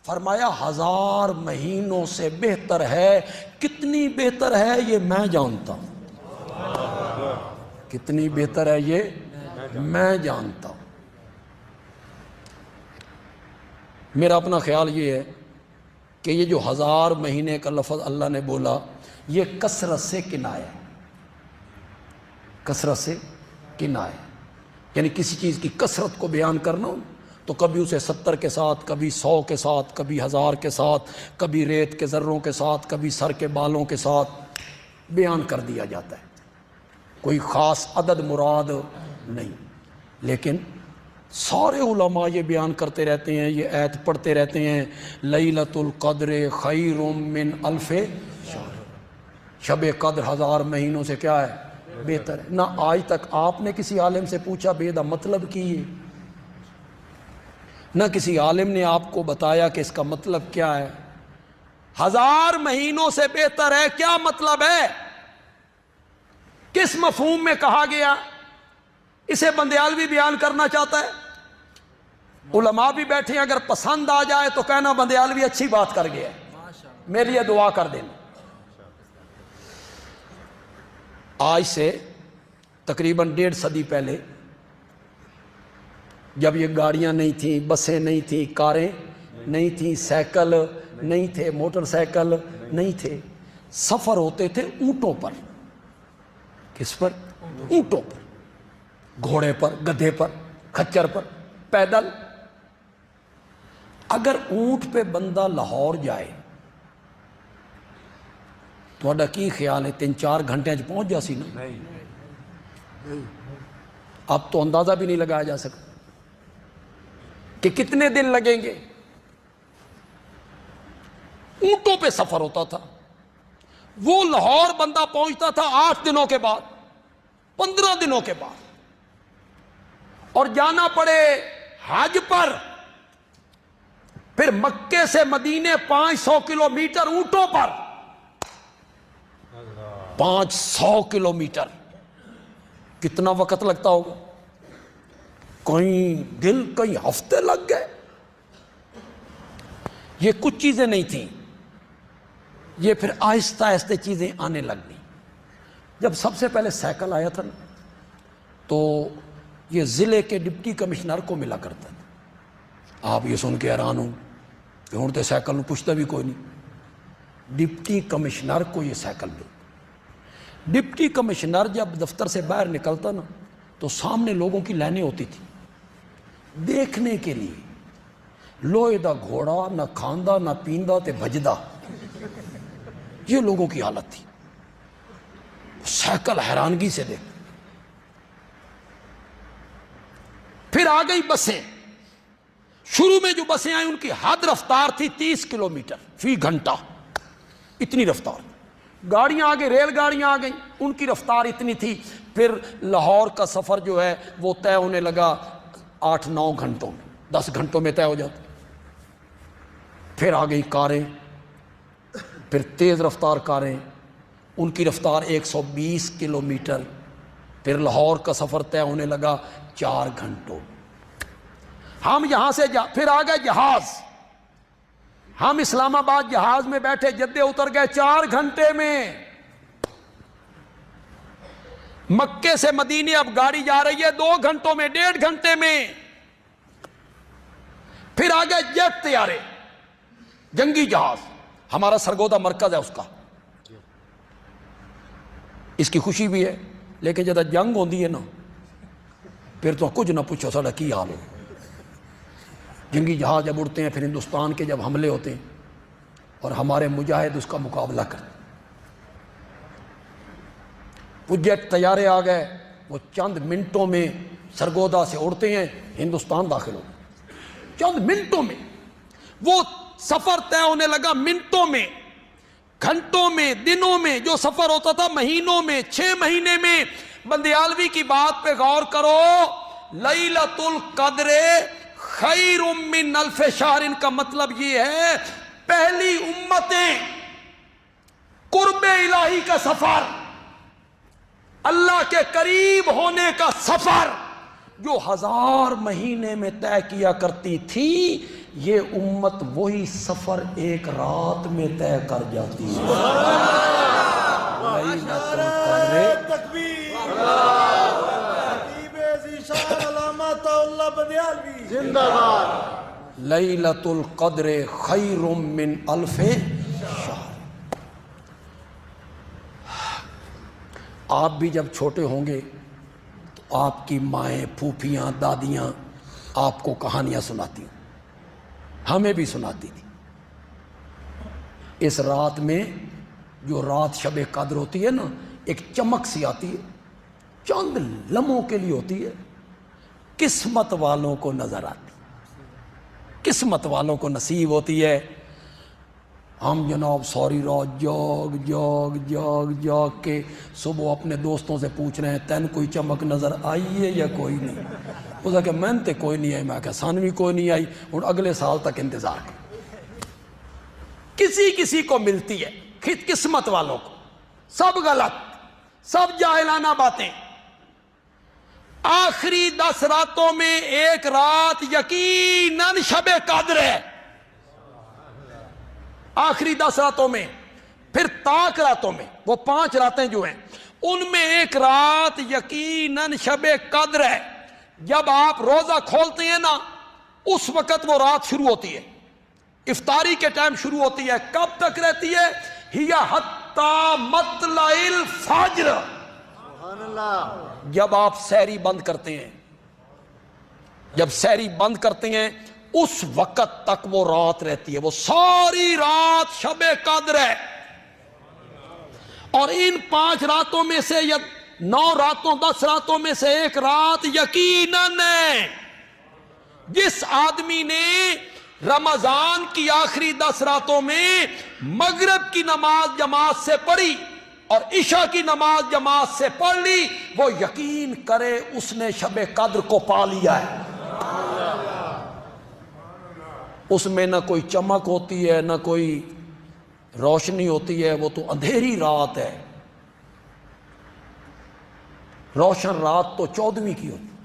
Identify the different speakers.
Speaker 1: فرمایا 1000 مہینوں سے بہتر ہے. کتنی بہتر ہے یہ میں جانتا ہوں. کتنی بہتر ہے یہ میں جانتا ہوں. میرا اپنا خیال یہ ہے کہ یہ جو 1000 مہینے کا لفظ اللہ نے بولا یہ کثرت سے کنایہ ہے. کثرت سے کنایہ یعنی کسی چیز کی کثرت کو بیان کرنا تو کبھی اسے 70 کے ساتھ، کبھی 100 کے ساتھ، کبھی 1000 کے ساتھ، کبھی ریت کے ذروں کے ساتھ، کبھی سر کے بالوں کے ساتھ بیان کر دیا جاتا ہے. کوئی خاص عدد مراد نہیں. لیکن سارے علماء یہ بیان کرتے رہتے ہیں، یہ آیت پڑھتے رہتے ہیں، لیلۃ القدر خیر من الف شہر. شب قدر 1000 مہینوں سے کیا ہے؟ بہتر ہے. نہ آج تک آپ نے کسی عالم سے پوچھا بے دا مطلب کی ہے، نہ کسی عالم نے آپ کو بتایا کہ اس کا مطلب کیا ہے. 1000 مہینوں سے بہتر ہے، کیا مطلب ہے؟ کس مفہوم میں کہا گیا؟ اسے بندیالوی بیان کرنا چاہتا ہے. علماء بھی بیٹھے ہیں، اگر پسند آ جائے تو کہنا بندیالوی اچھی بات کر گیا ہے، میرے لیے دعا کر دینا. آج سے تقریباً 1.5 صدی پہلے جب یہ گاڑیاں نہیں تھیں، بسیں نہیں تھیں، کاریں نہیں تھیں، سائیکل نہیں تھے، موٹر سائیکل نہیں تھے، سفر ہوتے تھے اونٹوں پر. کس پر؟ اونٹوں پر، گھوڑے پر، گدھے پر، کھچر پر، پیدل. اگر اونٹ پہ بندہ لاہور جائے تو کی خیال ہے 3-4 گھنٹے پہنچ جاسی نا؟ اب تو اندازہ بھی نہیں لگایا جا سکتا کہ کتنے دن لگیں گے. اونٹوں پہ سفر ہوتا تھا. وہ لاہور بندہ پہنچتا تھا 8 دنوں کے بعد، 15 دنوں کے بعد. اور جانا پڑے حج پر، پھر مکے سے مدینے 500 کلومیٹر اونٹوں پر، 500 کلومیٹر. کتنا وقت لگتا ہوگا؟ کہیں دن، کہیں ہفتے لگ گئے. یہ کچھ چیزیں نہیں تھیں، یہ پھر آہستہ آہستہ چیزیں آنے لگ گئیں. جب سب سے پہلے سائیکل آیا تھا نا تو یہ ضلع کے ڈپٹی کمشنر کو ملا کرتا تھا. آپ یہ سن کے حیران ہوں کہ ہوں تو سائیکل پوچھتا بھی کوئی نہیں. ڈپٹی کمشنر کو یہ سائیکل ملتا. ڈپٹی کمشنر جب دفتر سے باہر نکلتا نا تو سامنے لوگوں کی لائنیں ہوتی تھی دیکھنے کے لیے. لوہے دا گھوڑا نہ کھاندا نہ پیندا تے بھجدا، یہ لوگوں کی حالت تھی. سائیکل حیرانگی سے دیکھ. پھر آ گئی بسیں. شروع میں جو بسیں آئیں ان کی حد رفتار تھی 30 کلومیٹر فی گھنٹہ، اتنی رفتار. گاڑیاں آگے، ریل گاڑیاں آ گئیں، ان کی رفتار اتنی تھی. پھر لاہور کا سفر جو ہے وہ طے ہونے لگا 8-9 گھنٹوں میں، 10 گھنٹوں میں طے ہو جاتا. پھر آ گئی کاریں، پھر تیز رفتار کاریں، ان کی رفتار 120 کلومیٹر. پھر لاہور کا سفر طے ہونے لگا 4 گھنٹوں. ہم یہاں سے پھر آ گئے جہاز. ہم اسلام آباد جہاز میں بیٹھے، جدے اتر گئے 4 گھنٹے میں. مکے سے مدینے اب گاڑی جا رہی ہے 2 گھنٹوں میں، 1.5 گھنٹے میں. پھر آ گئے جیٹ طیارے، جنگی جہاز. ہمارا سرگودا مرکز ہے اس کا، اس کی خوشی بھی ہے. لیکن جب جنگ ہوندی ہے نا پھر تو کچھ نہ پوچھو ساڑا کی حال ہے. جنگی جہاز جب اڑتے ہیں، پھر ہندوستان کے جب حملے ہوتے ہیں اور ہمارے مجاہد اس کا مقابلہ کرتے. وہ جیٹ طیارے آ گئے، وہ چند منٹوں میں سرگودا سے اڑتے ہیں، ہندوستان داخل ہو. چند منٹوں میں وہ سفر طے ہونے لگا. منٹوں میں، گھنٹوں میں، دنوں میں. جو سفر ہوتا تھا مہینوں میں، 6 مہینے میں. بندیالوی کی بات پہ غور کرو. لیلۃ القدر خیر من الف شہر کا مطلب یہ ہے پہلی امتیں قرب الہی کا سفر، اللہ کے قریب ہونے کا سفر جو 1000 مہینے میں طے کیا کرتی تھی، یہ امت وہی سفر ایک رات میں طے کر جاتی ہے. لیلۃ القدر
Speaker 2: تکبیر خطیب ذیشان علامہ اللہ بندیالوی زندہ باد.
Speaker 1: لیلۃ القدر خیر من الف شہر. آپ بھی جب چھوٹے ہوں گے تو آپ کی مائیں، پھوپھیاں، دادیاں آپ کو کہانیاں سناتی ہوں، ہمیں بھی سناتی تھی. اس رات میں جو رات شب قدر ہوتی ہے نا، ایک چمک سی آتی ہے، چند لمحوں کے لیے ہوتی ہے، قسمت والوں کو نظر آتی، قسمت والوں کو نصیب ہوتی ہے. ہم جناب ساری رات جاگ جاگ جاگ جاگ کے صبح اپنے دوستوں سے پوچھ رہے ہیں تین کوئی چمک نظر آئی ہے یا کوئی نہیں. اس نے کہا میں تے کوئی نہیں آئی. میں کہا سان بھی کوئی نہیں آئی. ہوں اگلے سال تک انتظار کر. کسی کسی کو ملتی ہے، قسمت والوں کو. سب غلط، سب جاہلانہ باتیں. آخری 10 راتوں میں ایک رات یقیناً شب قدر ہے، آخری 10 راتوں میں. پھر طاق راتوں میں، وہ 5 راتیں جو ہیں ان میں ایک رات یقیناً شب قدر ہے. جب آپ روزہ کھولتے ہیں نا اس وقت وہ رات شروع ہوتی ہے، افطاری کے ٹائم شروع ہوتی ہے. کب تک رہتی ہے؟ ہیا حتی مطلع الفجر.
Speaker 2: سبحان اللہ.
Speaker 1: جب آپ سحری بند کرتے ہیں، جب سحری بند کرتے ہیں اس وقت تک وہ رات رہتی ہے. وہ ساری رات شب قدر ہے. اور ان 5 راتوں میں سے یا 9 راتوں 10 راتوں میں سے ایک رات یقیناً ہے. جس آدمی نے رمضان کی آخری 10 راتوں میں مغرب کی نماز جماعت سے پڑھی اور عشاء کی نماز جماعت سے پڑھ لی، وہ یقین کرے اس نے شب قدر کو پا لیا ہے. اس میں نہ کوئی چمک ہوتی ہے، نہ کوئی روشنی ہوتی ہے، وہ تو اندھیری رات ہے. روشن رات تو 14ویں کی ہوتی ہے.